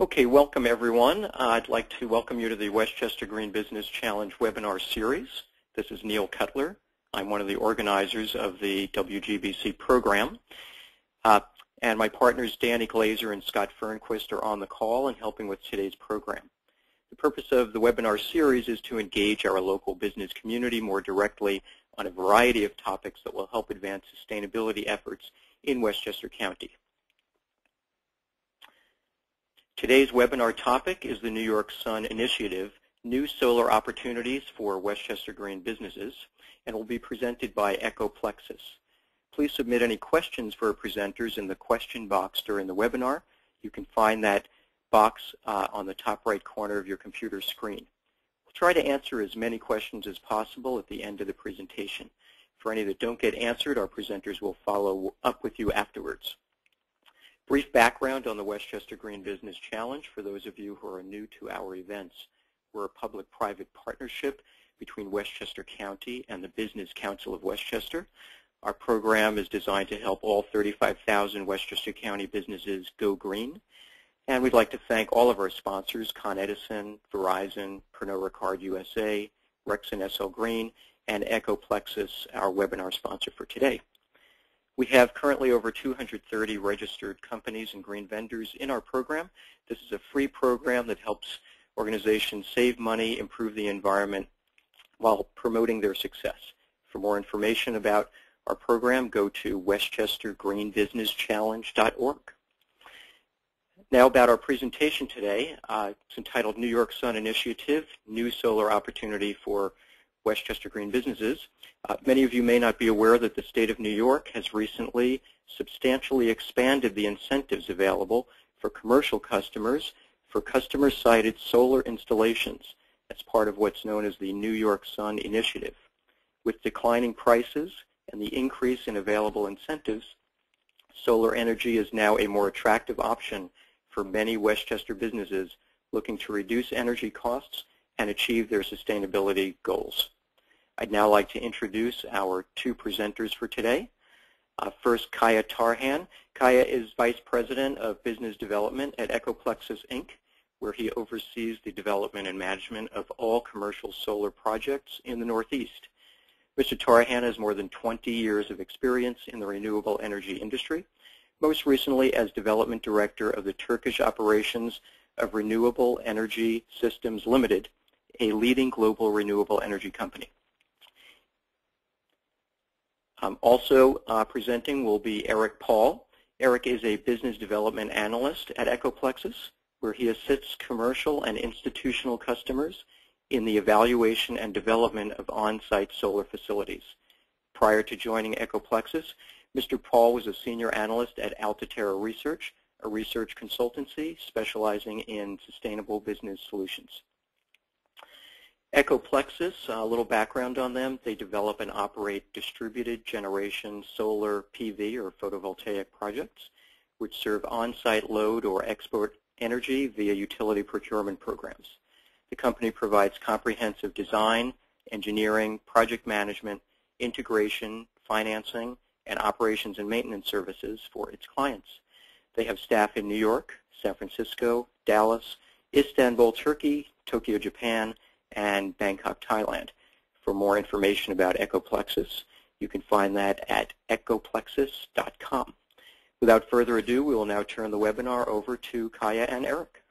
Okay, welcome everyone. I'd like to welcome you to the Westchester Green Business Challenge webinar series. This is Neil Cutler. I'm one of the organizers of the WGBC program. And my partners Danny Glazer and Scott Burnquist are on the call and helping with today's program. The purpose of the webinar series is to engage our local business community more directly on a variety of topics that will help advance sustainability efforts in Westchester County. Today's webinar topic is the New York Sun Initiative, New Solar Opportunities for Westchester Green Businesses, and will be presented by Ecoplexus. Please submit any questions for our presenters in the question box during the webinar. You can find that box on the top right corner of your computer screen. We'll try to answer as many questions as possible at the end of the presentation. For any that don't get answered, our presenters will follow up with you afterwards. Brief background on the Westchester Green Business Challenge for those of you who are new to our events. We're a public-private partnership between Westchester County and the Business Council of Westchester. Our program is designed to help all 35,000 Westchester County businesses go green. And we'd like to thank all of our sponsors, Con Edison, Verizon, Pernod Ricard USA, Rexon SL Green, and Ecoplexus, our webinar sponsor for today. We have currently over 230 registered companies and green vendors in our program. This is a free program that helps organizations save money, improve the environment while promoting their success. For more information about our program, go to westchestergreenbusinesschallenge.org. Now about our presentation today. It's entitled New York Sun Initiative, New Solar Opportunity for Westchester Green Businesses. Many of you may not be aware that the state of New York has recently substantially expanded the incentives available for commercial customers for customer-sited solar installations as part of what's known as the New York Sun Initiative. With declining prices and the increase in available incentives, solar energy is now a more attractive option for many Westchester businesses looking to reduce energy costs and achieve their sustainability goals. I'd now like to introduce our two presenters for today. First, Kaya Tarhan. Kaya is Vice President of Business Development at Ecoplexus, Inc., where he oversees the development and management of all commercial solar projects in the Northeast. Mr. Tarhan has more than 20 years of experience in the renewable energy industry, most recently as Development Director of the Turkish operations of Renewable Energy Systems Limited, a leading global renewable energy company. Also presenting will be Eric Paul. Eric is a business development analyst at Ecoplexus, where he assists commercial and institutional customers in the evaluation and development of on-site solar facilities. Prior to joining Ecoplexus, Mr. Paul was a senior analyst at Altiterra Research, a research consultancy specializing in sustainable business solutions. Ecoplexus, a little background on them. They develop and operate distributed generation solar PV or photovoltaic projects, which serve on-site load or export energy via utility procurement programs. The company provides comprehensive design, engineering, project management, integration, financing, and operations and maintenance services for its clients. They have staff in New York, San Francisco, Dallas, Istanbul, Turkey, Tokyo, Japan, and Bangkok, Thailand. For more information about Ecoplexus, you can find that at ecoplexus.com. Without further ado, we will now turn the webinar over to Kaya and Eric.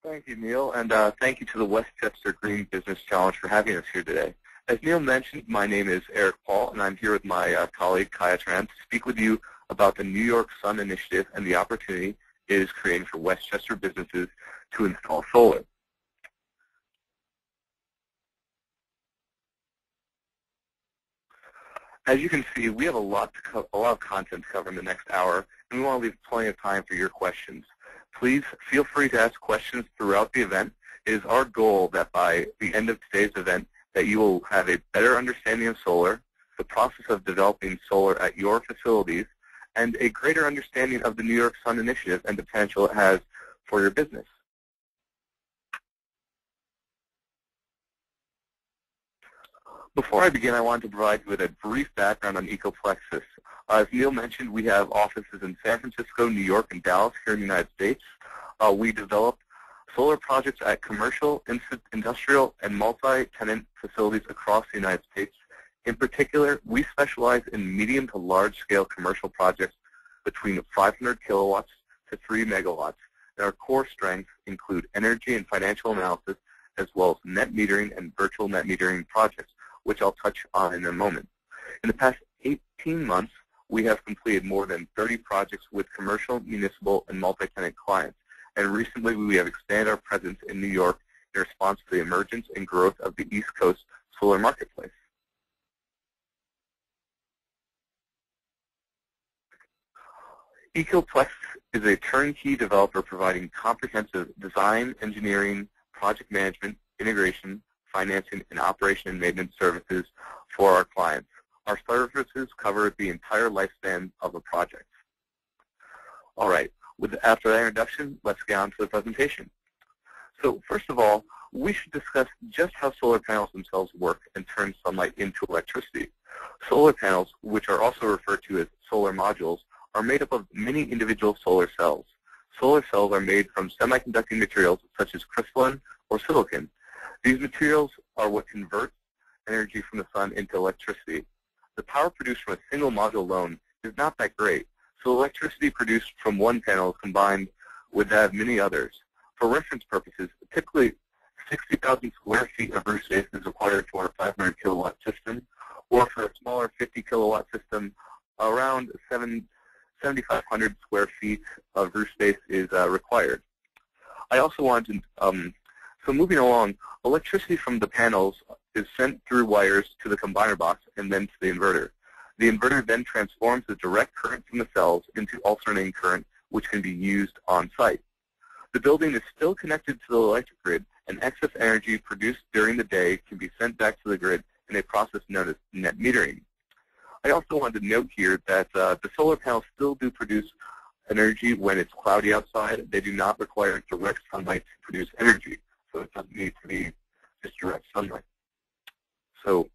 Thank you, Neil, and thank you to the Westchester Green Business Challenge for having us here today. As Neil mentioned, my name is Eric Paul, and I'm here with my colleague, Kaya Tarhan, to speak with you about the New York Sun Initiative and the opportunity it is creating for Westchester businesses to install solar. As you can see, we have a lot of content to cover in the next hour, and we want to leave plenty of time for your questions. Please feel free to ask questions throughout the event. It is our goal that by the end of today's event that you will have a better understanding of solar, the process of developing solar at your facilities, and a greater understanding of the New York Sun Initiative and the potential it has for your business. Before I begin, I wanted to provide you with a brief background on Ecoplexus. As Neil mentioned, we have offices in San Francisco, New York, and Dallas here in the United States. We develop solar projects at commercial, industrial, and multi-tenant facilities across the United States. In particular, we specialize in medium to large-scale commercial projects between 500 kilowatts to 3 megawatts. And our core strengths include energy and financial analysis, as well as net metering and virtual net metering projects, which I'll touch on in a moment. In the past 18 months, we have completed more than 30 projects with commercial, municipal, and multi-tenant clients. And recently, we have expanded our presence in New York in response to the emergence and growth of the East Coast solar marketplace. Ecoplexus is a turnkey developer providing comprehensive design, engineering, project management, integration, financing, and operation and maintenance services for our clients. Our services cover the entire lifespan of a project. All right, after that introduction, let's get on to the presentation. So first of all, we should discuss just how solar panels themselves work and turn sunlight into electricity. Solar panels, which are also referred to as solar modules, are made up of many individual solar cells. Solar cells are made from semiconducting materials such as crystalline or silicon. These materials are what converts energy from the sun into electricity. The power produced from a single module alone is not that great, so electricity produced from one panel is combined with that of many others. For reference purposes, typically 60,000 square feet of roof space is required for a 500 kilowatt system, or for a smaller 50 kilowatt system, around 7,500 square feet of roof space is required. I also wanted to, so moving along, electricity from the panels is sent through wires to the combiner box and then to the inverter. The inverter then transforms the direct current from the cells into alternating current, which can be used on site. The building is still connected to the electric grid, and excess energy produced during the day can be sent back to the grid in a process known as net metering. I also wanted to note here that the solar panels still do produce energy when it's cloudy outside. They do not require direct sunlight to produce energy, so it doesn't need to be just direct sunlight. So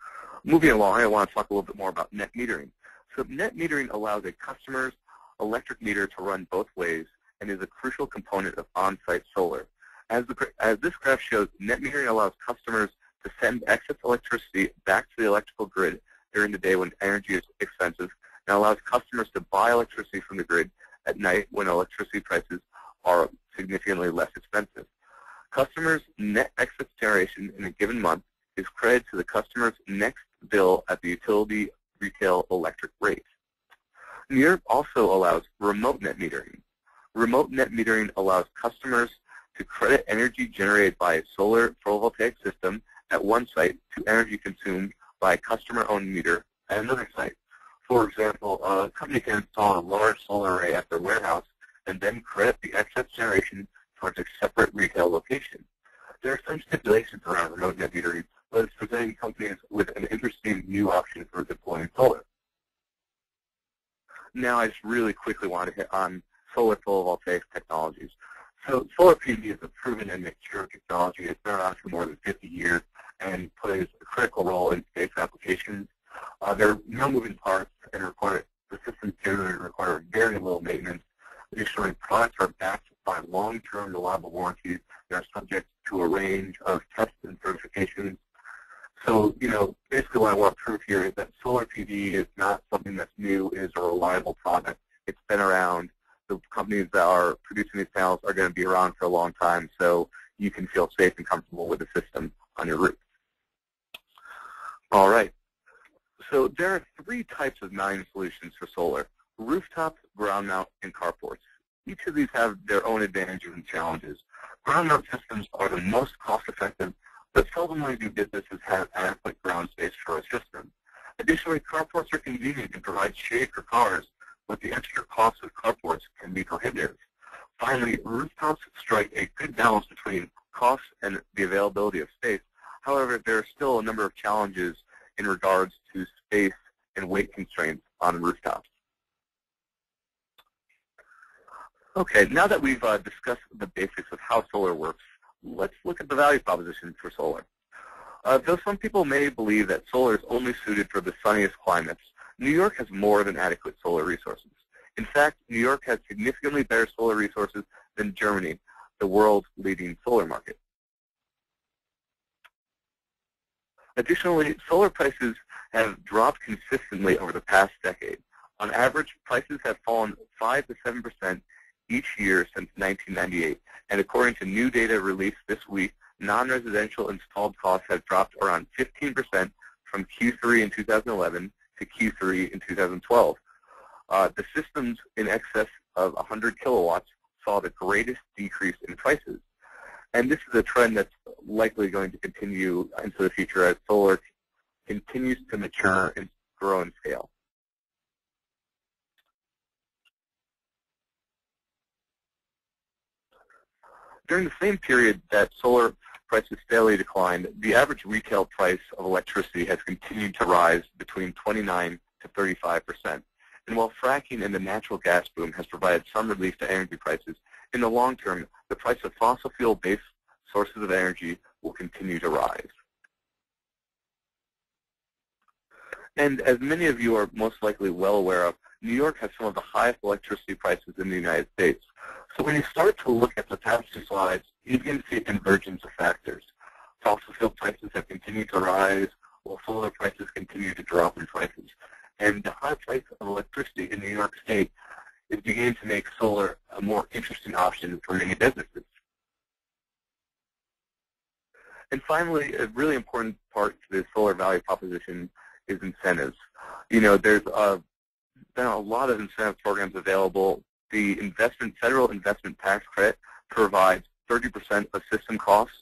moving along, I want to talk a little bit more about net metering. So net metering allows a customer's electric meter to run both ways and is a crucial component of on-site solar. As this graph shows, net metering allows customers to send excess electricity back to the electrical grid during the day when energy is expensive, and allows customers to buy electricity from the grid at night when electricity prices are significantly less expensive. Customers' net excess generation in a given month is credited to the customer's next bill at the utility retail electric rate. Europe also allows remote net metering. Remote net metering allows customers to credit energy generated by a solar photovoltaic system at one site to energy consumed by a customer-owned meter at another site. For example, a company can install a large solar array at their warehouse and then credit the excess generation towards a separate retail location. There are some stipulations around remote net metering, but it's presenting companies with an interesting new option for deploying solar. Now I just really quickly want to hit on solar photovoltaic technologies. So solar PV is a proven and mature technology. It's been around for more than 50 years and plays a critical role in space applications. There are no moving parts and the systems generally require very little maintenance. Additionally, products are backed by long-term reliable warranties that are subject to a range of tests and certifications. So, basically what I want to prove here is that solar PV is not something that's new. It is a reliable product. It's been around. The companies that are producing these panels are going to be around for a long time, so you can feel safe and comfortable with the system on your roof. All right. So there are three types of mounting solutions for solar: rooftops, ground mount, and carports. Each of these have their own advantages and challenges. Ground mount systems are the most cost-effective, but seldomly do businesses have adequate ground space for a system. Additionally, carports are convenient and provide shade for cars, but the extra cost of carports can be prohibitive. Finally, rooftops strike a good balance between cost and the availability of space. However, there are still a number of challenges in regards to space and weight constraints on rooftops. Okay, now that we've discussed the basics of how solar works, let's look at the value proposition for solar. Though some people may believe that solar is only suited for the sunniest climates, New York has more than adequate solar resources. In fact, New York has significantly better solar resources than Germany, the world's leading solar market. Additionally, solar prices have dropped consistently over the past decade. On average, prices have fallen 5 to 7% each year since 1998, and according to new data released this week, non-residential installed costs have dropped around 15% from Q3 in 2011 to Q3 in 2012. The systems in excess of 100 kilowatts saw the greatest decrease in prices. And this is a trend that's likely going to continue into the future as solar continues to mature and grow in scale. During the same period that solar prices steadily declined, the average retail price of electricity has continued to rise between 29 to 35%. And while fracking and the natural gas boom has provided some relief to energy prices, in the long term, the price of fossil fuel-based sources of energy will continue to rise. And as many of you are most likely well aware of, New York has some of the highest electricity prices in the United States. So when you start to look at the past two slides, you begin to see a convergence of factors. Fossil fuel prices have continued to rise, while solar prices continue to drop in prices. And the high price of electricity in New York State is beginning to make solar a more interesting option for many businesses. And finally, a really important part to the solar value proposition is incentives. You know, there's been a lot of incentive programs available. The federal investment tax credit provides 30% of system costs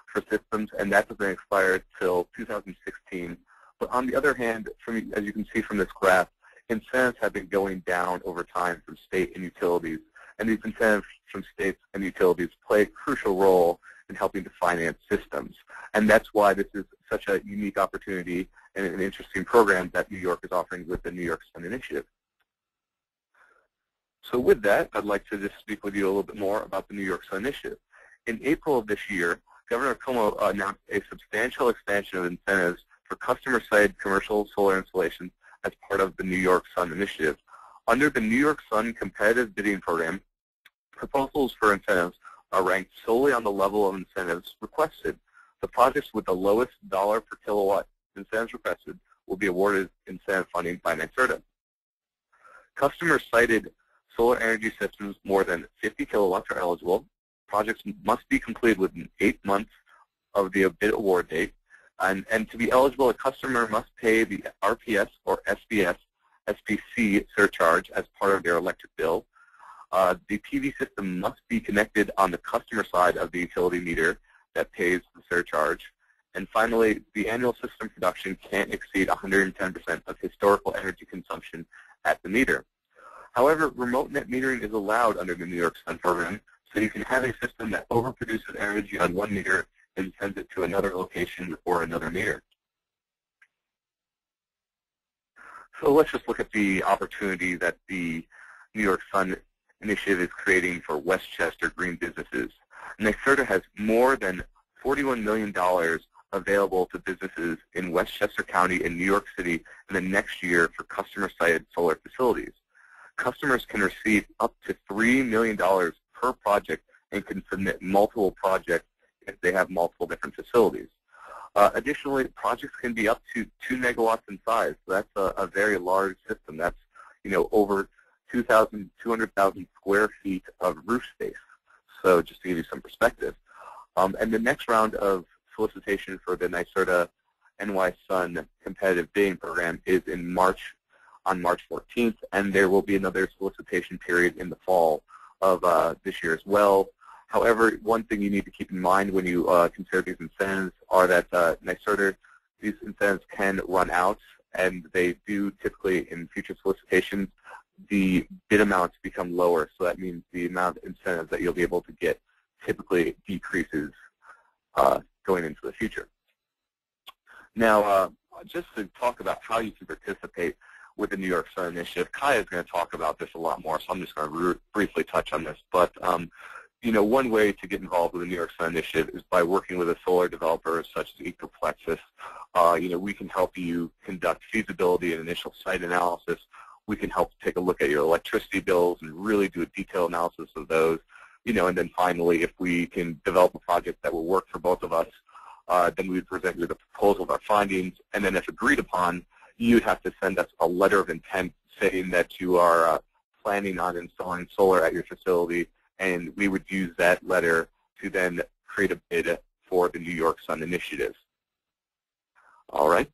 for systems, and that doesn't expire till 2016. But on the other hand, as you can see from this graph, incentives have been going down over time from state and utilities, and these incentives from states and utilities play a crucial role in helping to finance systems. And that's why this is such a unique opportunity and an interesting program that New York is offering with the New York Sun Initiative. So with that, I'd like to just speak with you a little bit more about the New York Sun Initiative. In April of this year, Governor Cuomo announced a substantial expansion of incentives for customer-sited commercial solar installations as part of the New York Sun Initiative. Under the New York Sun competitive bidding program, proposals for incentives are ranked solely on the level of incentives requested. The projects with the lowest dollar per kilowatt incentives requested will be awarded incentive funding by NYSERDA. Customer-sited solar energy systems more than 50 kilowatts are eligible. Projects must be completed within 8 months of the bid award date. And to be eligible, a customer must pay the RPS or SPC surcharge as part of their electric bill. The PV system must be connected on the customer side of the utility meter that pays the surcharge. And finally, the annual system production can't exceed 110% of historical energy consumption at the meter. However, remote net metering is allowed under the New York Sun program, so you can have a system that overproduces energy on one meter and sends it to another location or another meter. So let's just look at the opportunity that the New York Sun Initiative is creating for Westchester green businesses. NYSERDA has more than $41 million available to businesses in Westchester County and New York City in the next year for customer-sited solar facilities. Customers can receive up to $3 million per project and can submit multiple projects if they have multiple different facilities. Additionally, projects can be up to 2 megawatts in size. So that's a very large system. That's, over 200,000 square feet of roof space. So just to give you some perspective. And the next round of solicitation for the NYSERDA NY Sun competitive bidding program is on March 14th, and there will be another solicitation period in the fall of this year as well. However, one thing you need to keep in mind when you consider these incentives are that NYSERDA, these incentives can run out, and they do typically in future solicitations, the bid amounts become lower. So that means the amount of incentives that you'll be able to get typically decreases going into the future. Now, just to talk about how you can participate with the New York Sun Initiative, Kaya is going to talk about this a lot more, so I'm just going to briefly touch on this. But one way to get involved with the New York Sun Initiative is by working with a solar developer such as Ecoplexus. We can help you conduct feasibility and initial site analysis. We can help take a look at your electricity bills and really do a detailed analysis of those. And then finally, if we can develop a project that will work for both of us, then we would present you with a proposal of our findings. And then if agreed upon, you'd have to send us a letter of intent saying that you are planning on installing solar at your facility, and we would use that letter to then create a bid for the New York Sun Initiative. All right.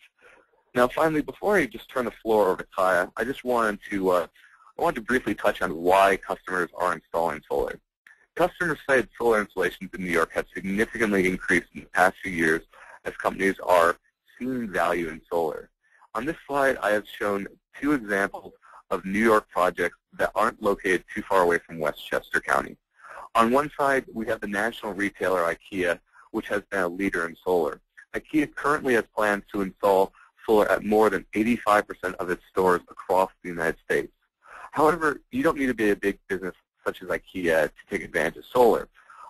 Now, finally, before I just turn the floor over to Kaya, I just wanted to briefly touch on why customers are installing solar. Customer-side solar installations in New York have significantly increased in the past few years as companies are seeing value in solar. On this slide, I have shown 2 examples of New York projects that aren't located too far away from Westchester County. On one side, we have the national retailer IKEA, which has been a leader in solar. IKEA currently has plans to install solar at more than 85% of its stores across the United States. However, you don't need to be a big business such as IKEA to take advantage of solar.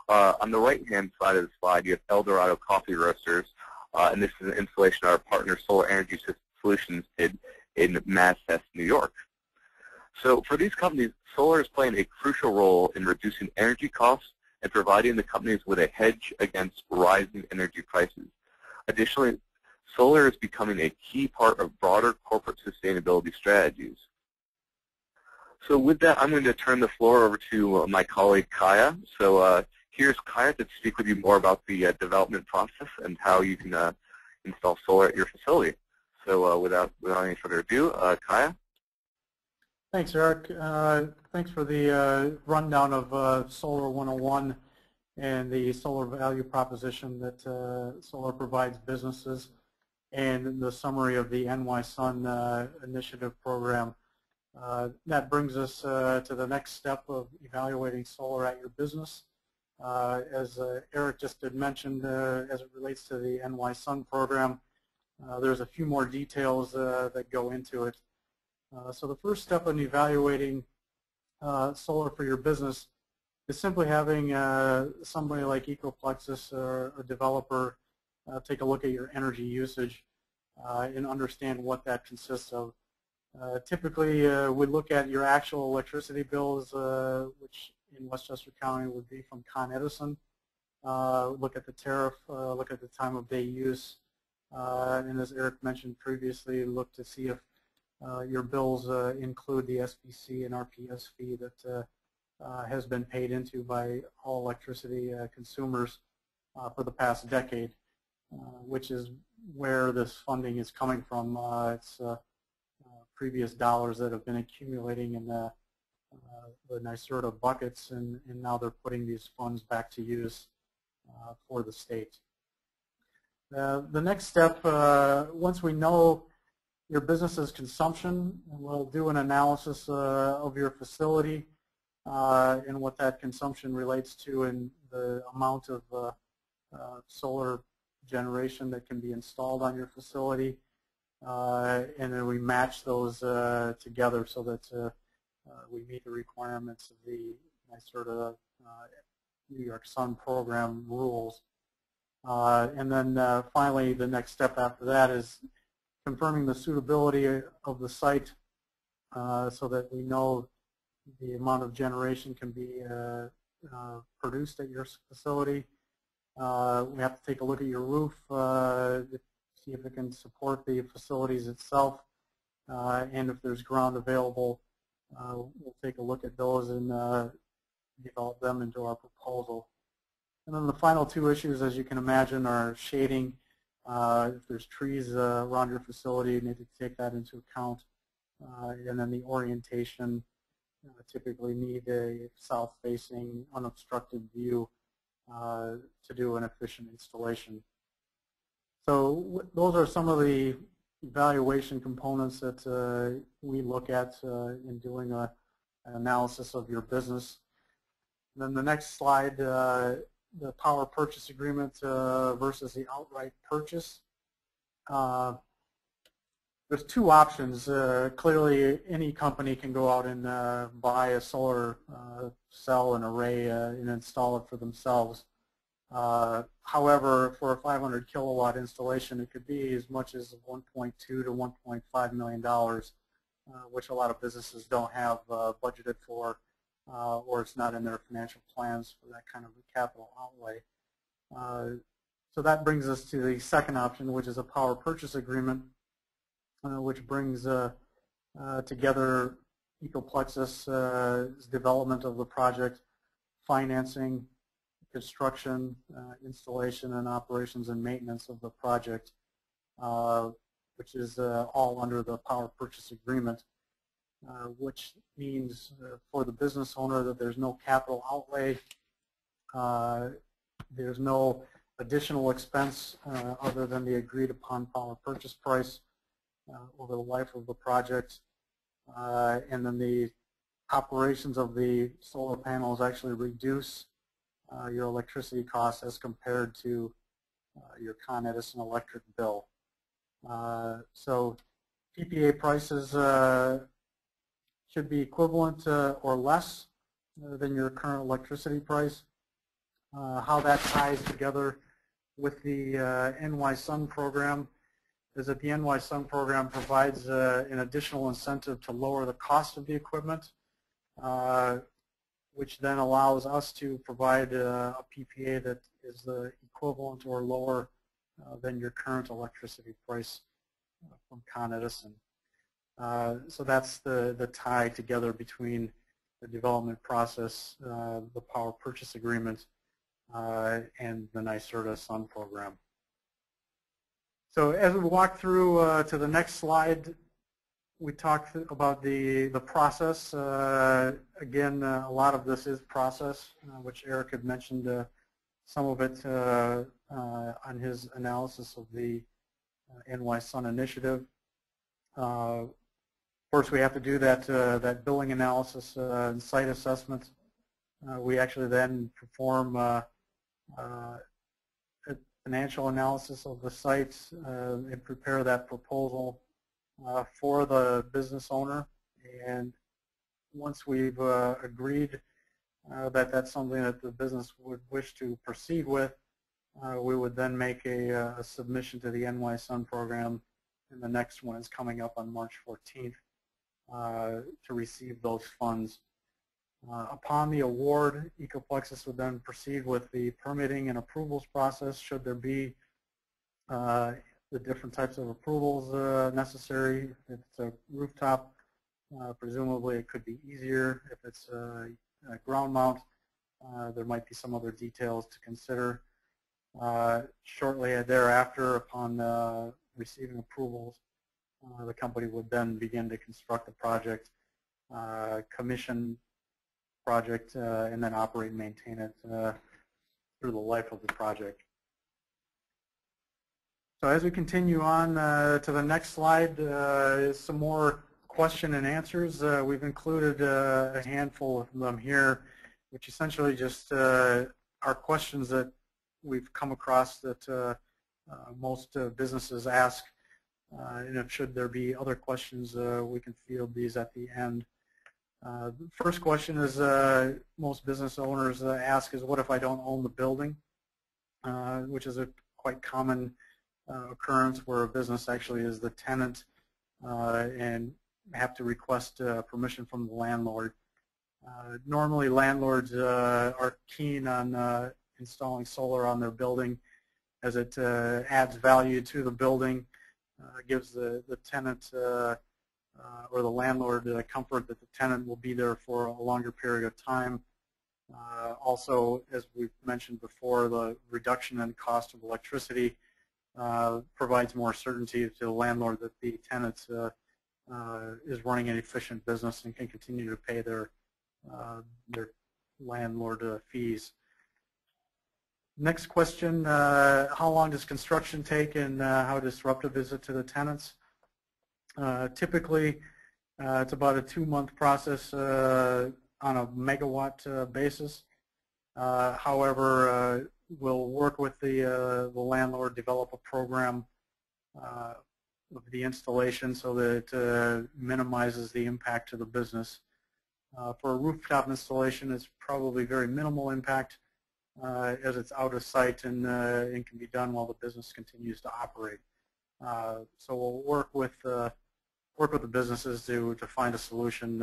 On the right-hand side of the slide, you have Eldorado coffee roasters, and this is an installation our partner Solar Energy Solutions did in Manchester, New York. So for these companies, solar is playing a crucial role in reducing energy costs and providing the companies with a hedge against rising energy prices. Additionally, solar is becoming a key part of broader corporate sustainability strategies. So with that, I'm going to turn the floor over to my colleague Kaya. So here's Kaya to speak with you more about the development process and how you can install solar at your facility. So without any further ado, Kaya. Thanks, Eric. Thanks for the rundown of Solar 101 and the solar value proposition that solar provides businesses, and the summary of the NY Sun initiative program. That brings us to the next step of evaluating solar at your business. As Eric just had mentioned, as it relates to the NY Sun program, there's a few more details that go into it. So the first step in evaluating solar for your business is simply having somebody like Ecoplexus or a developer take a look at your energy usage and understand what that consists of. Typically, we look at your actual electricity bills, which in Westchester County would be from Con Edison. Look at the tariff, look at the time of day use, and as Eric mentioned previously, look to see if your bills include the SPC and RPS fee that has been paid into by all electricity consumers for the past decade, which is where this funding is coming from. It's previous dollars that have been accumulating in the NYSERDA buckets, and now they're putting these funds back to use for the state. The next step, once we know your business's consumption, we'll do an analysis of your facility and what that consumption relates to and the amount of solar generation that can be installed on your facility. And then we match those together so that we meet the requirements of the NYSERDA New York Sun program rules. And then finally, the next step after that is confirming the suitability of the site so that we know the amount of generation can be produced at your facility. We have to take a look at your roof, see if it can support the facilities itself, and if there's ground available, we'll take a look at those and develop them into our proposal. And then the final 2 issues, as you can imagine, are shading. If there's trees around your facility, you need to take that into account. And then the orientation, typically need a south-facing, unobstructed view to do an efficient installation. So those are some of the evaluation components that we look at in doing an analysis of your business. And then the next slide, the power purchase agreement versus the outright purchase. There's two options. Clearly, any company can go out and buy a solar cell and array and install it for themselves. However, for a 500 kilowatt installation, it could be as much as $1.2 to $1.5 million, which a lot of businesses don't have budgeted for, or it's not in their financial plans for that kind of a capital outlay. So that brings us to the second option, which is a power purchase agreement, which brings together Ecoplexus' development of the project, financing, construction, installation, and operations and maintenance of the project, which is all under the power purchase agreement, which means for the business owner that there's no capital outlay, there's no additional expense other than the agreed upon power purchase price over the life of the project, and then the operations of the solar panels actually reduce your electricity costs as compared to your Con Edison electric bill. So PPA prices should be equivalent or less than your current electricity price. How that ties together with the NY Sun program is that the NY Sun program provides an additional incentive to lower the cost of the equipment, which then allows us to provide a PPA that is equivalent or lower than your current electricity price from Con Edison. So that's the tie together between the development process, the power purchase agreement, and the NYSERDA Sun program. So as we walk through to the next slide, we talked about the process. Again, a lot of this is process, which Eric had mentioned some of it on his analysis of the NY Sun initiative. First, we have to do that billing analysis and site assessment. We actually then perform a financial analysis of the sites and prepare that proposal for the business owner. And once we've agreed that that's something that the business would wish to proceed with, we would then make a submission to the NY Sun program, and the next one is coming up on March 14th to receive those funds. Upon the award, Ecoplexus would then proceed with the permitting and approvals process, should there be the different types of approvals necessary. If it's a rooftop, presumably it could be easier. If it's a ground mount, there might be some other details to consider. Shortly thereafter, upon receiving approvals, the company would then begin to construct the project, commission project, and then operate and maintain it through the life of the project. So as we continue on to the next slide, is some more question and answers. We've included a handful of them here, which essentially just are questions that we've come across that most businesses ask. And if should there be other questions, we can field these at the end. The first question is most business owners ask is, what if I don't own the building? Which is a quite common occurrence where a business actually is the tenant and have to request permission from the landlord. Normally landlords are keen on installing solar on their building as it adds value to the building, gives the tenant or the landlord comfort that the tenant will be there for a longer period of time. Also, as we've mentioned before, the reduction in cost of electricity provides more certainty to the landlord that the tenant is running an efficient business and can continue to pay their landlord fees. Next question, how long does construction take and how disruptive is it to the tenants? Typically, it's about a 2-month process on a megawatt basis. However, we'll work with the landlord, develop a program the installation so that it minimizes the impact to the business. For a rooftop installation, it's probably very minimal impact as it's out of sight and can be done while the business continues to operate. So we'll work with the businesses to find a solution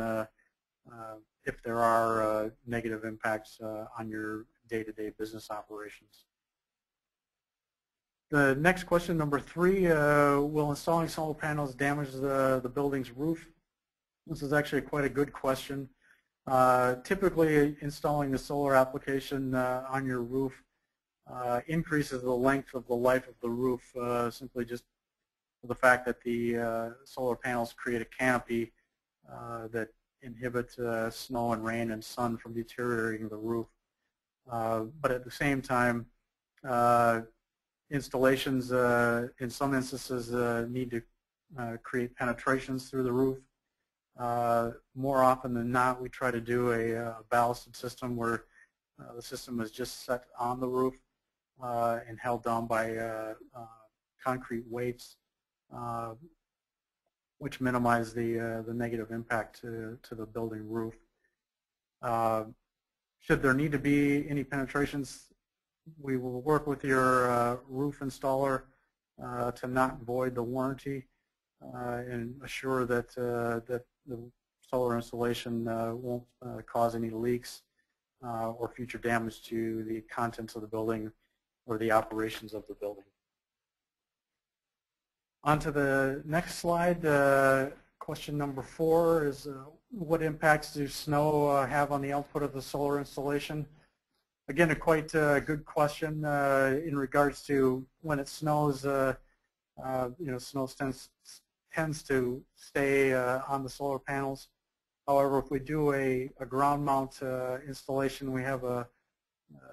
if there are negative impacts on your day-to-day business operations. The next question, number 3, will installing solar panels damage the building's roof? This is actually quite a good question. Typically, installing the solar application on your roof increases the length of the life of the roof, simply just for the fact that the solar panels create a canopy that inhibits snow and rain and sun from deteriorating the roof. But at the same time, installations in some instances need to create penetrations through the roof. More often than not, we try to do a ballasted system where the system is just set on the roof and held down by concrete weights, which minimize the negative impact to the building roof. Should there need to be any penetrations, we will work with your roof installer to not void the warranty and assure that the solar installation won't cause any leaks or future damage to the contents of the building or the operations of the building. On to the next slide. Question number 4 is what impacts do snow have on the output of the solar installation? Again, a quite good question in regards to when it snows. Snow tends to stay on the solar panels. However, if we do a ground mount installation, we have a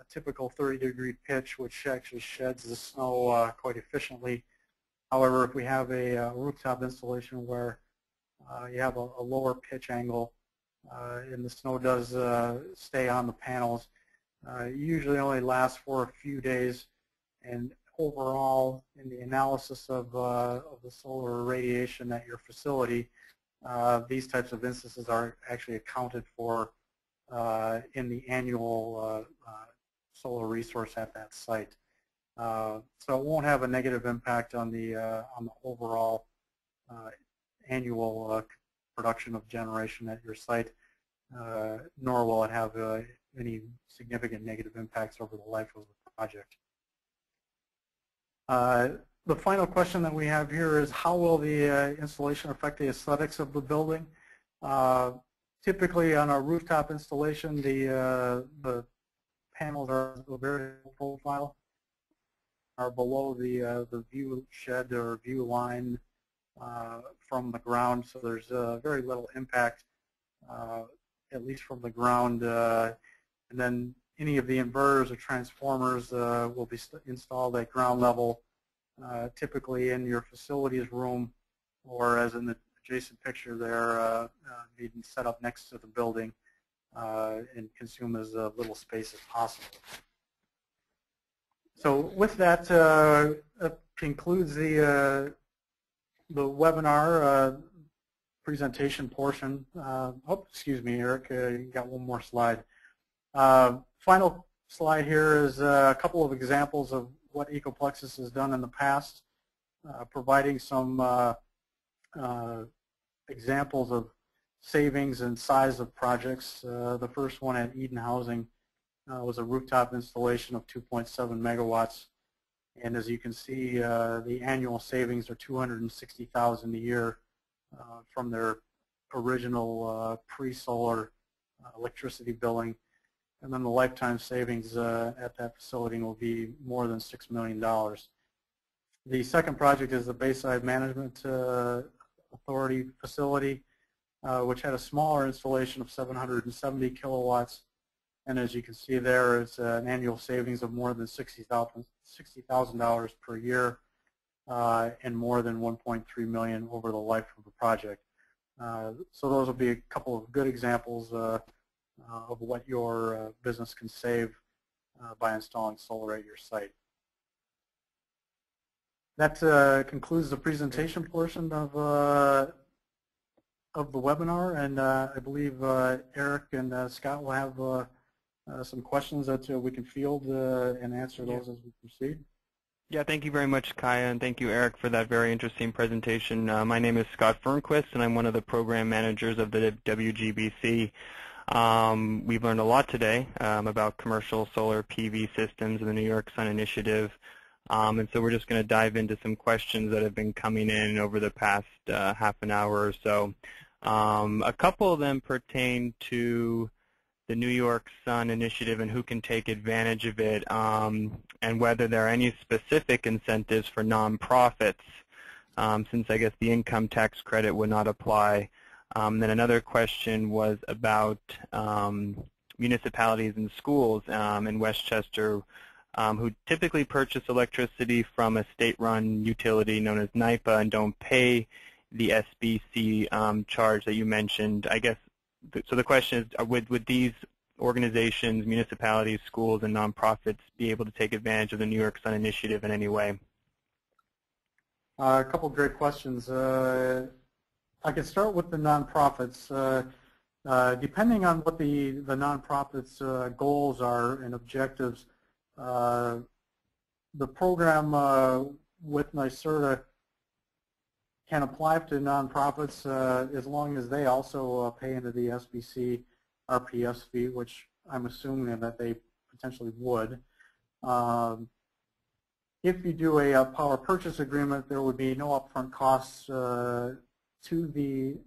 typical 30-degree pitch, which actually sheds the snow quite efficiently. However, if we have a rooftop installation where you have a lower pitch angle and the snow does stay on the panels, it usually only lasts for a few days, and overall, in the analysis of the solar irradiation at your facility, these types of instances are actually accounted for in the annual solar resource at that site. So it won't have a negative impact on the overall annual production of generation at your site, nor will it have any significant negative impacts over the life of the project. The final question that we have here is how will the installation affect the aesthetics of the building? Typically on a rooftop installation, the panels are very low profile, are below the view shed or view line from the ground, so there's very little impact, at least from the ground. And then any of the inverters or transformers will be installed at ground level, typically in your facilities room, or as in the adjacent picture there, being set up next to the building and consume as little space as possible. So with that, that concludes the webinar presentation portion. Oh, excuse me, Eric, you got one more slide. Final slide here is a couple of examples of what Ecoplexus has done in the past, providing some examples of savings and size of projects. The first one at Eden Housing was a rooftop installation of 2.7 megawatts. And as you can see, the annual savings are $260,000 a year from their original pre-solar electricity billing. And then the lifetime savings at that facility will be more than $6 million. The second project is the Bayside Management Authority facility, which had a smaller installation of 770 kilowatts. And as you can see there, it's an annual savings of more than $60,000 per year and more than $1.3 million over the life of the project. So those will be a couple of good examples of what your business can save by installing solar at your site. That concludes the presentation portion of the webinar, and I believe Eric and Scott will have some questions that we can field and answer those as we proceed. Yeah, thank you very much, Kaya, and thank you, Eric, for that very interesting presentation. My name is Scott Burnquist, and I'm one of the program managers of the WGBC. We've learned a lot today about commercial solar PV systems and the New York Sun Initiative. And so we're just going to dive into some questions that have been coming in over the past half an hour or so. A couple of them pertain to the New York Sun Initiative and who can take advantage of it, and whether there are any specific incentives for nonprofits, since I guess the income tax credit would not apply. Then another question was about municipalities and schools in Westchester who typically purchase electricity from a state-run utility known as NYPA and don't pay the SBC charge that you mentioned. I guess, so the question is, would these organizations, municipalities, schools, and nonprofits be able to take advantage of the New York Sun Initiative in any way? A couple of great questions. I can start with the nonprofits. Depending on what the nonprofits' goals are and objectives, the program with NYSERDA can apply to nonprofits as long as they also pay into the SBC RPS fee, which I'm assuming that they potentially would. If you do a power purchase agreement, there would be no upfront costs to the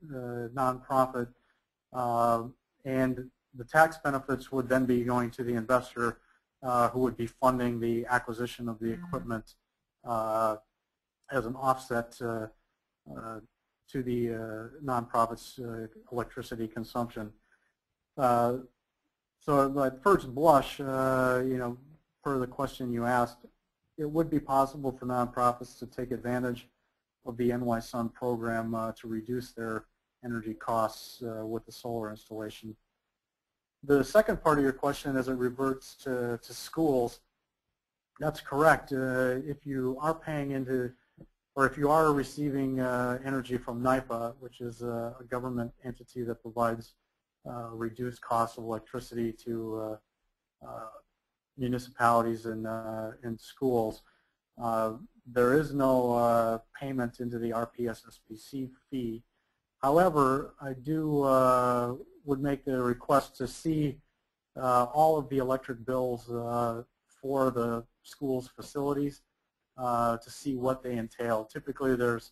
nonprofit, and the tax benefits would then be going to the investor who would be funding the acquisition of the equipment as an offset to the nonprofit's electricity consumption. So at first blush, per the question you asked, it would be possible for nonprofits to take advantage of the NY Sun program to reduce their energy costs with the solar installation. The second part of your question, as it reverts to schools, that's correct. If you are paying into, or if you are receiving energy from NYPA, which is a government entity that provides reduced costs of electricity to municipalities and schools, there is no payment into the RPS SBC fee. However, I would make the request to see all of the electric bills for the school's facilities to see what they entail. Typically, there's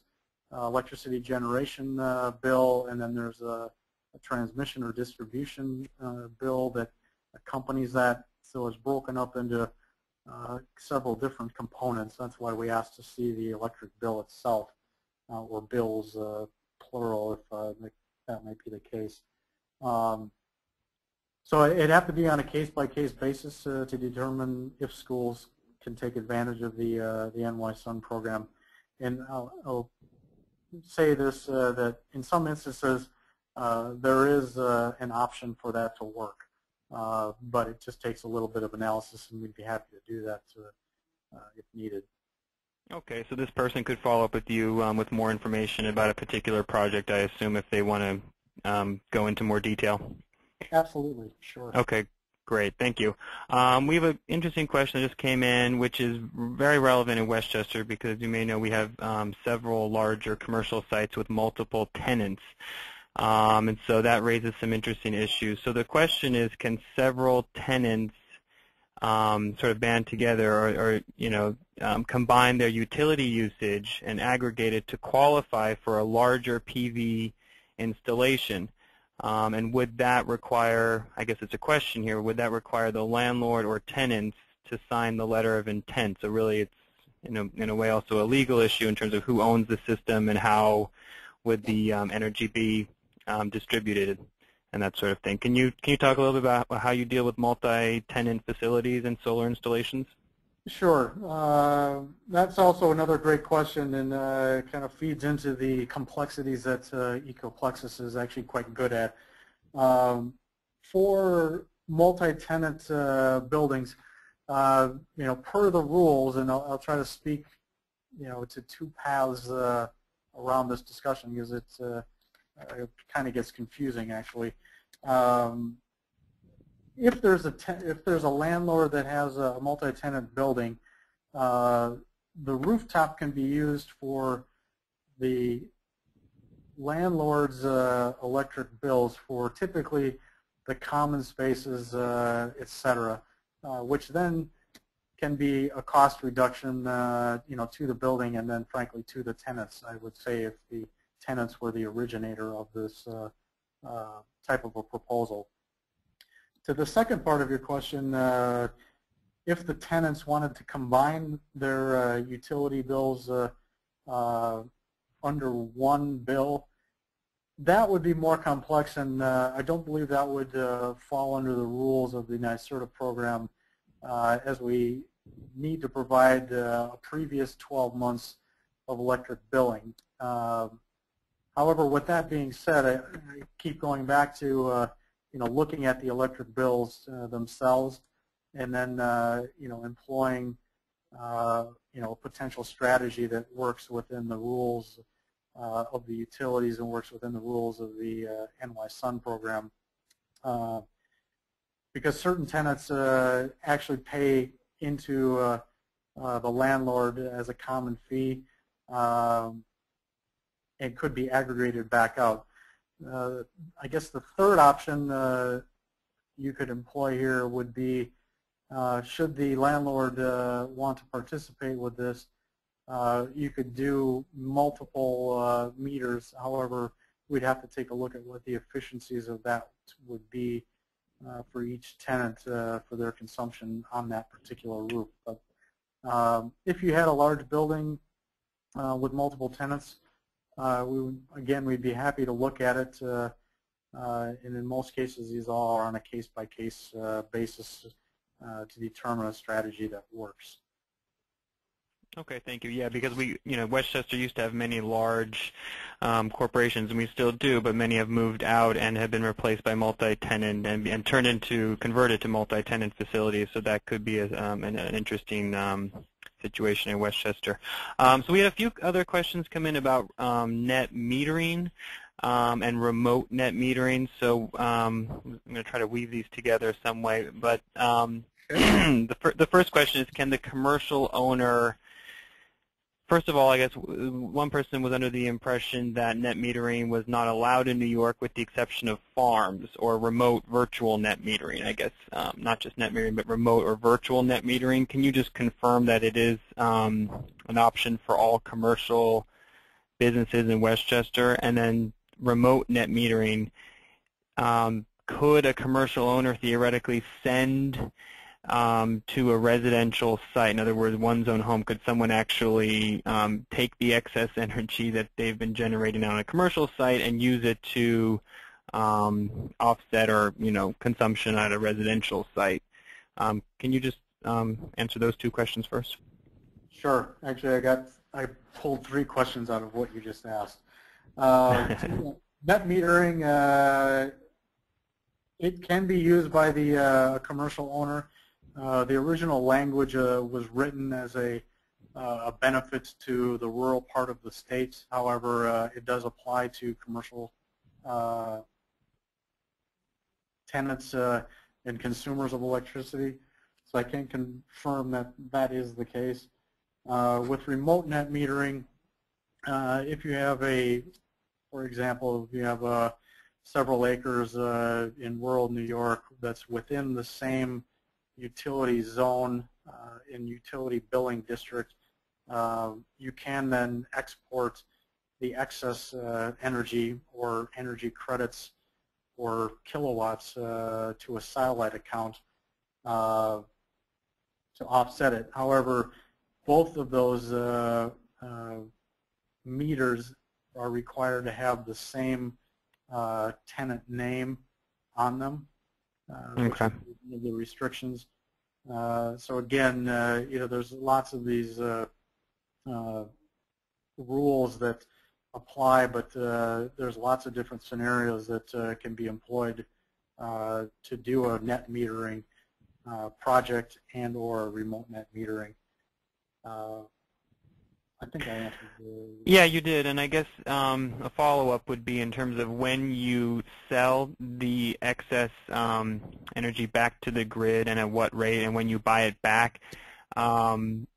electricity generation bill, and then there's a transmission or distribution bill that accompanies that. So it's broken up into several different components. That's why we asked to see the electric bill itself, or bills, plural, if that might be the case. So it'd have to be on a case-by-case basis to determine if schools can take advantage of the NY Sun program. And I'll say this, that in some instances there is an option for that to work, but it just takes a little bit of analysis, and we'd be happy to do that if needed. Okay, so this person could follow up with you with more information about a particular project, I assume, if they want to go into more detail. Absolutely, sure. Okay, great, thank you. We have an interesting question that just came in, which is very relevant in Westchester because you may know we have several larger commercial sites with multiple tenants. And so that raises some interesting issues. So the question is, can several tenants sort of band together or combine their utility usage and aggregate it to qualify for a larger PV installation? And would that require, I guess it's a question here, would that require the landlord or tenants to sign the letter of intent? So really it's in a way also a legal issue in terms of who owns the system and how would the energy be distributed and that sort of thing. Can you talk a little bit about how you deal with multi-tenant facilities and solar installations? Sure. That's also another great question, and kind of feeds into the complexities that Ecoplexus is actually quite good at. For multi-tenant buildings, per the rules, and I'll try to speak to two paths around this discussion because it kind of gets confusing actually. If there's a landlord that has a multi-tenant building, the rooftop can be used for the landlord's electric bills for typically the common spaces, etc., which then can be a cost reduction, to the building and then, frankly, to the tenants. I would say if the tenants were the originator of this type of a proposal. To the second part of your question, if the tenants wanted to combine their utility bills under one bill, that would be more complex, and I don't believe that would fall under the rules of the NYSERDA program, as we need to provide a previous 12 months of electric billing. However, with that being said, I keep going back to looking at the electric bills themselves, and then employing a potential strategy that works within the rules of the utilities and works within the rules of the NY Sun program, because certain tenants actually pay into the landlord as a common fee and could be aggregated back out. I guess the third option you could employ here would be, should the landlord want to participate with this, you could do multiple meters. However, we'd have to take a look at what the efficiencies of that would be for each tenant for their consumption on that particular roof. But if you had a large building with multiple tenants, we'd be happy to look at it, and in most cases these all are on a case-by-case basis to determine a strategy that works. Okay, thank you. Yeah, because Westchester used to have many large corporations, and we still do, but many have moved out and have been replaced by multi-tenant and converted to multi-tenant facilities. So that could be an interesting situation in Westchester. So we had a few other questions come in about net metering and remote net metering. So I'm going to try to weave these together some way. But the first question is, can the commercial owner, first of all, I guess one person was under the impression that net metering was not allowed in New York with the exception of farms or remote virtual net metering, I guess, not just net metering, but remote or virtual net metering. Can you just confirm that it is an option for all commercial businesses in Westchester? And then remote net metering, could a commercial owner theoretically send to a residential site? In other words, one's own home, could someone actually take the excess energy that they've been generating on a commercial site and use it to offset or consumption at a residential site? Can you just answer those two questions first? Sure. Actually, I pulled three questions out of what you just asked. Net metering, it can be used by the commercial owner. The original language was written as a benefit to the rural part of the state. However, it does apply to commercial tenants and consumers of electricity. So I can confirm that that is the case. With remote net metering, if you have for example, if you have several acres in rural New York that's within the same utility zone in utility billing district, you can then export the excess energy or energy credits or kilowatts to a satellite account to offset it. However, both of those meters are required to have the same tenant name on them. Okay. The restrictions. So again, there's lots of these rules that apply, but there's lots of different scenarios that can be employed to do a net metering project and or remote net metering. I think I answered Yeah, you did, and I guess a follow-up would be in terms of when you sell the excess energy back to the grid and at what rate, and when you buy it back, um,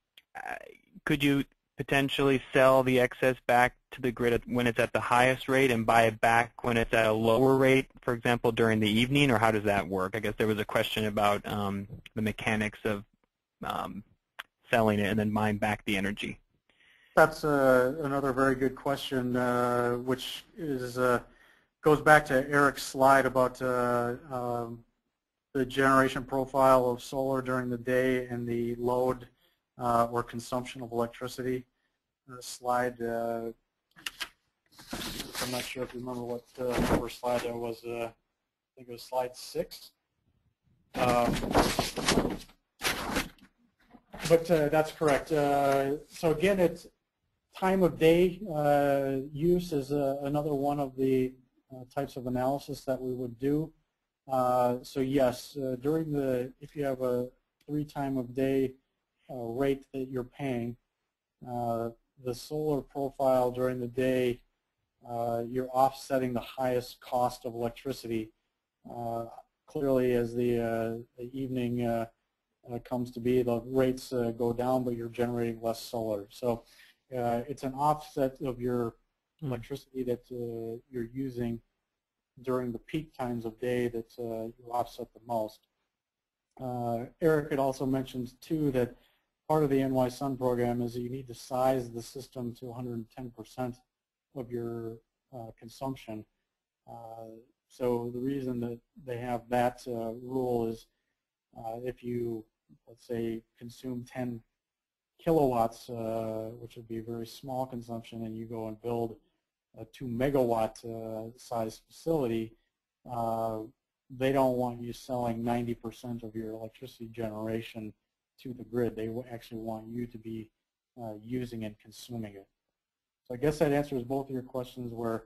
could you potentially sell the excess back to the grid when it's at the highest rate and buy it back when it's at a lower rate, for example, during the evening, or how does that work? I guess there was a question about the mechanics of selling it and then buying back the energy. That's another very good question, which is goes back to Eric's slide about the generation profile of solar during the day and the load or consumption of electricity. Slide, I'm not sure if you remember what number slide that was. I think it was slide 6. But that's correct. So again, it's time of day use is another one of the types of analysis that we would do. So yes, if you have a 3 time of day rate that you're paying, the solar profile during the day, you're offsetting the highest cost of electricity. Clearly, as the evening comes to be, the rates go down, but you're generating less solar. So it's an offset of your electricity that you're using during the peak times of day that you offset the most. Eric had also mentioned, too, that part of the NY Sun program is that you need to size the system to 110% of your consumption. So the reason that they have that rule is if you, let's say, consume 10 kilowatts, which would be a very small consumption, and you go and build a 2 megawatt size facility, they don't want you selling 90% of your electricity generation to the grid. They actually want you to be using and consuming it. So I guess that answers both of your questions, where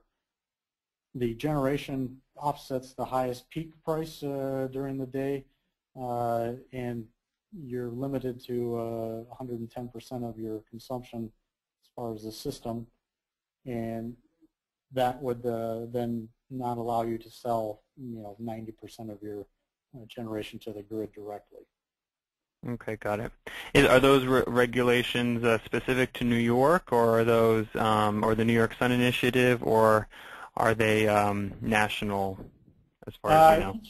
the generation offsets the highest peak price during the day, and you're limited to 110% of your consumption as far as the system, and that would then not allow you to sell 90% of your generation to the grid directly. Okay, got it. Are those regulations specific to New York, or are those, or the New York Sun Initiative, or are they national as far as you know?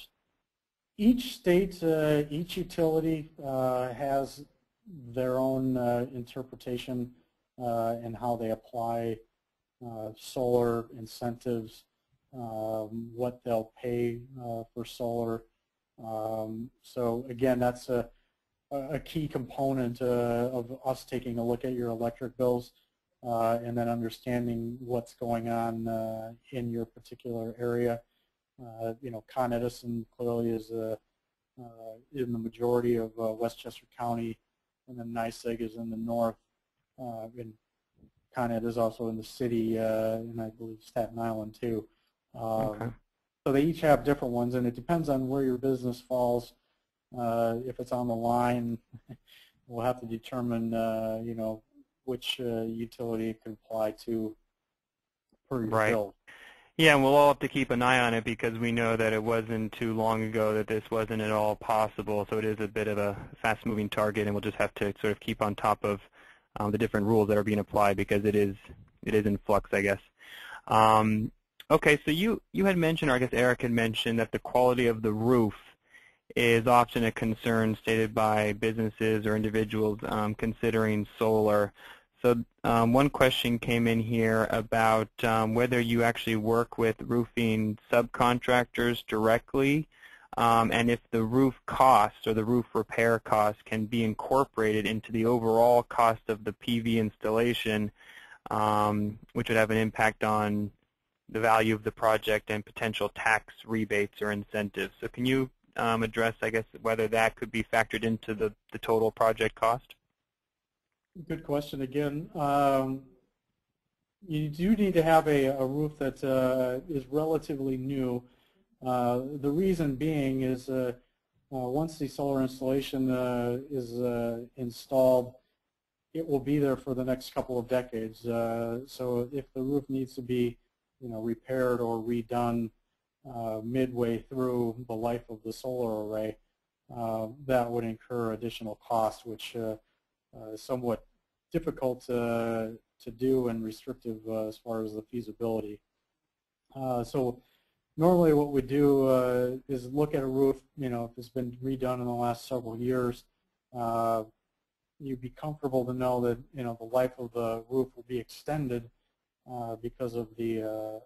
Each state, each utility has their own interpretation and how they apply solar incentives, what they'll pay for solar. So again, that's a key component of us taking a look at your electric bills and then understanding what's going on in your particular area. Con Edison clearly is in the majority of Westchester County, and then NYSEG is in the north, and Con Ed is also in the city, and I believe Staten Island too. Okay. So they each have different ones, and it depends on where your business falls. If it's on the line, we'll have to determine, which utility it could apply to per your bill. Yeah, and we'll all have to keep an eye on it, because we know that it wasn't too long ago that this wasn't at all possible. So it is a bit of a fast-moving target, and we'll just have to sort of keep on top of the different rules that are being applied, because it is in flux, I guess. Okay, so you had mentioned, or I guess Eric had mentioned, that the quality of the roof is often a concern stated by businesses or individuals considering solar. So one question came in here about whether you actually work with roofing subcontractors directly, and if the roof cost or the roof repair cost can be incorporated into the overall cost of the PV installation, which would have an impact on the value of the project and potential tax rebates or incentives. So can you address, I guess, whether that could be factored into the total project cost? Good question again. You do need to have a roof that is relatively new. The reason being is once the solar installation is installed, it will be there for the next couple of decades. So if the roof needs to be, repaired or redone midway through the life of the solar array, that would incur additional cost, which is somewhat difficult to do and restrictive as far as the feasibility. So normally what we do is look at a roof, if it's been redone in the last several years, you'd be comfortable to know that, the life of the roof will be extended because of the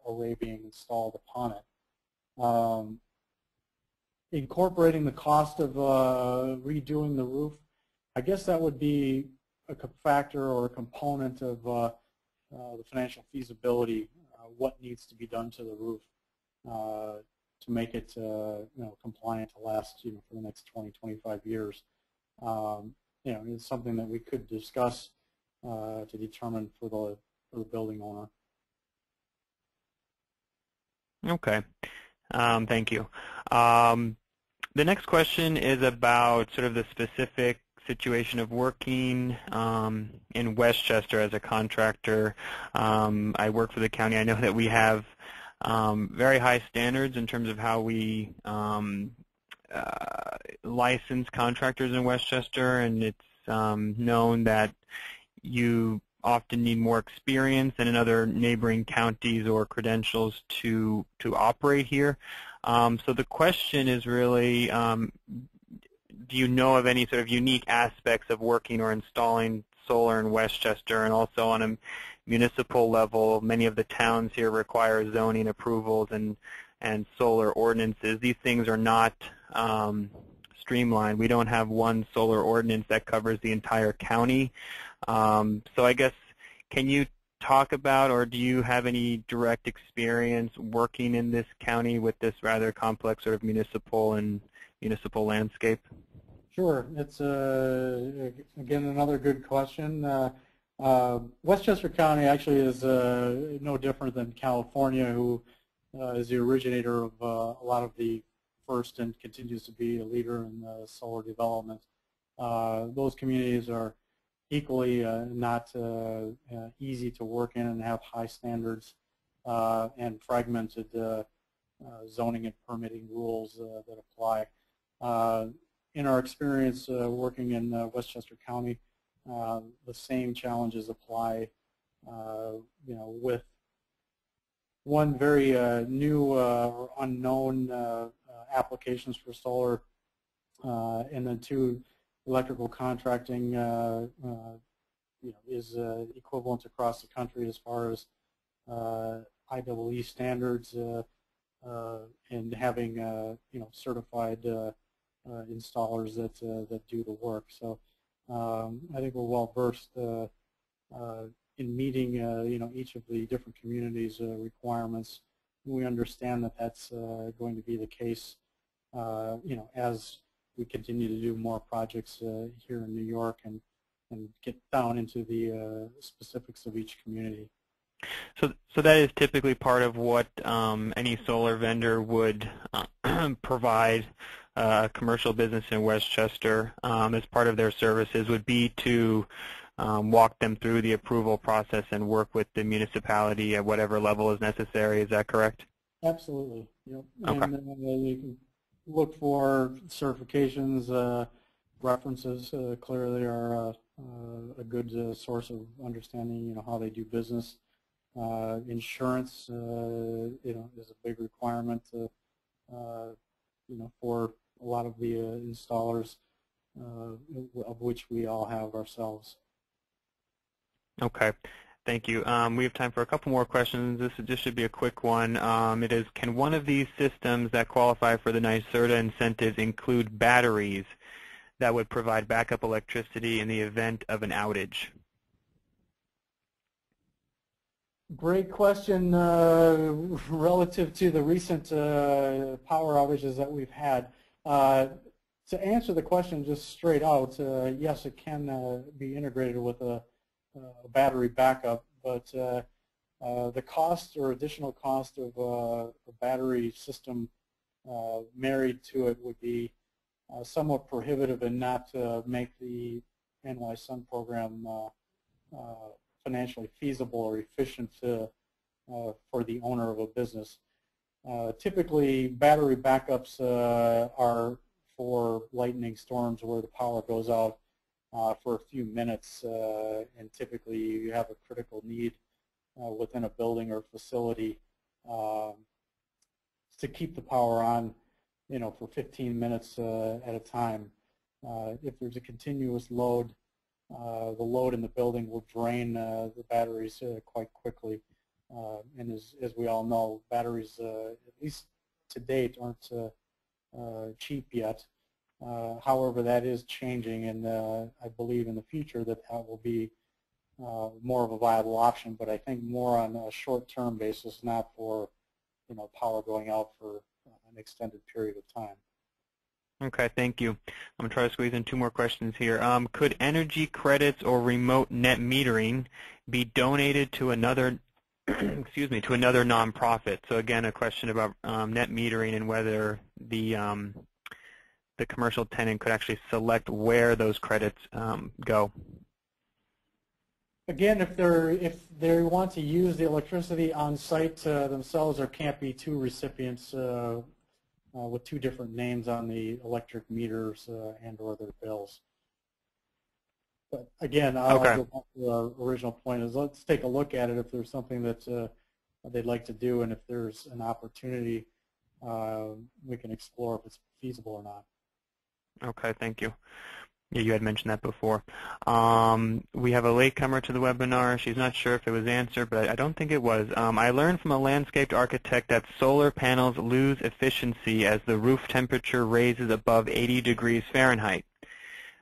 array being installed upon it. Incorporating the cost of redoing the roof, I guess that would be a factor or a component of the financial feasibility, what needs to be done to the roof to make it compliant to last for the next 20, 25 years. It's something that we could discuss to determine for the building owner. Okay, thank you. The next question is about sort of the specific situation of working in Westchester as a contractor. I work for the county. I know that we have very high standards in terms of how we license contractors in Westchester, and it's known that you often need more experience than in other neighboring counties or credentials to operate here. So the question is really, do you know of any sort of unique aspects of working or installing solar in Westchester? And also on a municipal level, many of the towns here require zoning approvals and solar ordinances. These things are not streamlined. We don't have one solar ordinance that covers the entire county. So I guess, can you talk about, or do you have any direct experience working in this county with this rather complex sort of municipal landscape? Sure. It's, again, another good question. Westchester County actually is no different than California, who is the originator of a lot of the first and continues to be a leader in solar development. Those communities are equally not easy to work in and have high standards and fragmented zoning and permitting rules that apply. In our experience working in Westchester County, the same challenges apply, with one very new or unknown applications for solar, and then two, electrical contracting is equivalent across the country as far as IEEE standards and having certified installers that do the work. So I think we're well versed in meeting each of the different communities' requirements. We understand that that's going to be the case as we continue to do more projects here in New York and get down into the specifics of each community. So that is typically part of what any solar vendor would provide a commercial business in Westchester as part of their services, would be to walk them through the approval process and work with the municipality at whatever level is necessary. Is that correct? Absolutely. Yep. Okay. And you can look for certifications, references. Clearly are a good source of understanding, how they do business. Insurance, is a big requirement, for a lot of the installers, of which we all have ourselves. Okay. Thank you. We have time for a couple more questions. This should be a quick one. It is, can one of these systems that qualify for the NYSERDA incentives include batteries that would provide backup electricity in the event of an outage? Great question relative to the recent power outages that we've had. To answer the question just straight out, yes, it can be integrated with a battery backup, but the cost or additional cost of a battery system married to it would be somewhat prohibitive and not make the NY Sun program financially feasible or efficient for the owner of a business. Typically, battery backups are for lightning storms where the power goes out for a few minutes, and typically you have a critical need within a building or facility to keep the power on, for 15 minutes at a time. If there's a continuous load, the load in the building will drain the batteries quite quickly. And as we all know, batteries, at least to date, aren't cheap yet. However, that is changing, and I believe in the future that will be more of a viable option, but I think more on a short-term basis, not for power going out for an extended period of time. Okay, thank you. I'm going to try to squeeze in 2 more questions here. Could energy credits or remote net metering be donated to another excuse me, to another nonprofit? So again, a question about net metering and whether the commercial tenant could actually select where those credits go. Again, if they want to use the electricity on site themselves, there can't be 2 recipients with 2 different names on the electric meters and/or their bills. But again, I'll go back to our original point is let's take a look at it if there's something that they'd like to do, and if there's an opportunity, we can explore if it's feasible or not. Okay, thank you. Yeah, you had mentioned that before. We have a latecomer to the webinar. She's not sure if it was answered, but I don't think it was. I learned from a landscaped architect that solar panels lose efficiency as the roof temperature raises above 80 degrees Fahrenheit.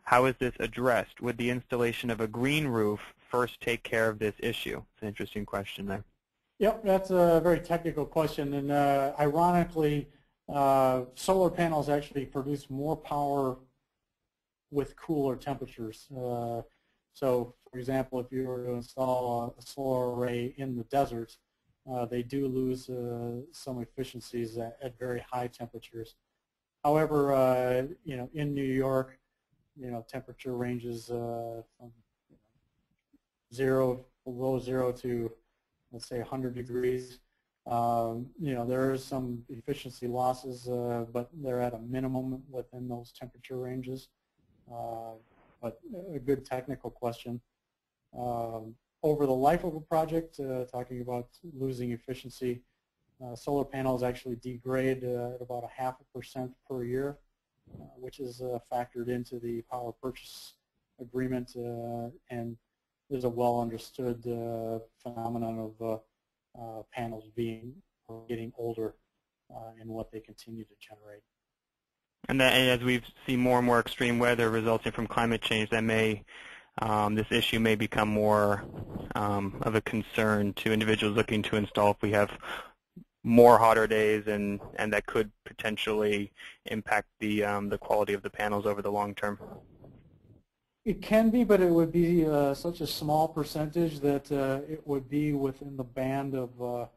How is this addressed? Would the installation of a green roof first take care of this issue? It's an interesting question there. Yep, that's a very technical question, and ironically, solar panels actually produce more power with cooler temperatures. So, for example, if you were to install a solar array in the desert, they do lose some efficiencies at very high temperatures. However, in New York, temperature ranges from below zero to, let's say, 100 degrees. There is some efficiency losses, but they're at a minimum within those temperature ranges. But a good technical question. Over the life of a project, talking about losing efficiency, solar panels actually degrade at about 0.5% per year, which is factored into the power purchase agreement, and there's a well understood phenomenon of panels getting older and what they continue to generate. And as we see more and more extreme weather resulting from climate change, that this issue may become more of a concern to individuals looking to install if we have more hotter days, and that could potentially impact the quality of the panels over the long term. It can be, but it would be such a small percentage that it would be within the band of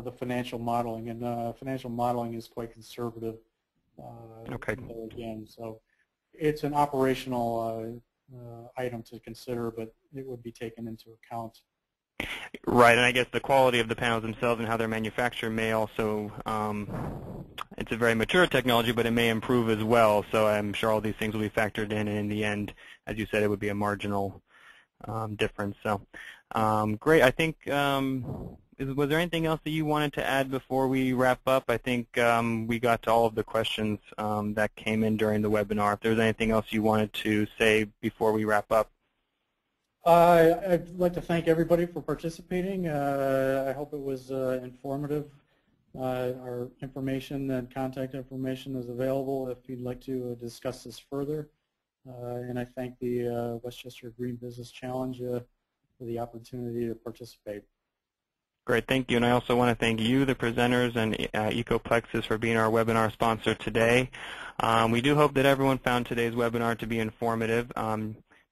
the financial modeling, and financial modeling is quite conservative. Okay. Again, so it's an operational item to consider, but it would be taken into account. Right, and I guess the quality of the panels themselves and how they're manufactured may also, it's a very mature technology, but it may improve as well, so I'm sure all these things will be factored in, and in the end, as you said, it would be a marginal difference. So, great. I think, was there anything else that you wanted to add before we wrap up? I think we got to all of the questions that came in during the webinar. If there's anything else you wanted to say before we wrap up. I'd like to thank everybody for participating. I hope it was informative. Our information and contact information is available if you'd like to discuss this further. And I thank the Westchester Green Business Challenge for the opportunity to participate. Great, thank you. And I also want to thank you, the presenters, and Ecoplexus for being our webinar sponsor today. We do hope that everyone found today's webinar to be informative.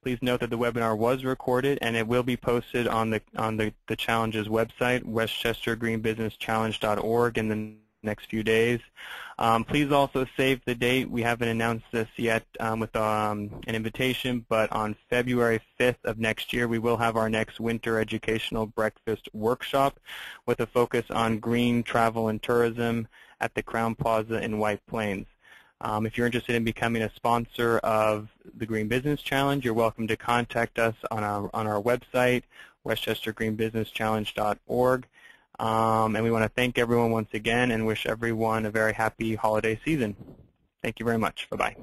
Please note that the webinar was recorded, and it will be posted on the Challenge's website, westchestergreenbusinesschallenge.org, in the next few days. Please also save the date. We haven't announced this yet with an invitation, but on February 5th of next year, we will have our next winter educational breakfast workshop with a focus on green travel and tourism at the Crown Plaza in White Plains. If you're interested in becoming a sponsor of the Green Business Challenge, you're welcome to contact us on our website, westchestergreenbusinesschallenge.org. And we want to thank everyone once again and wish everyone a very happy holiday season. Thank you very much. Bye-bye.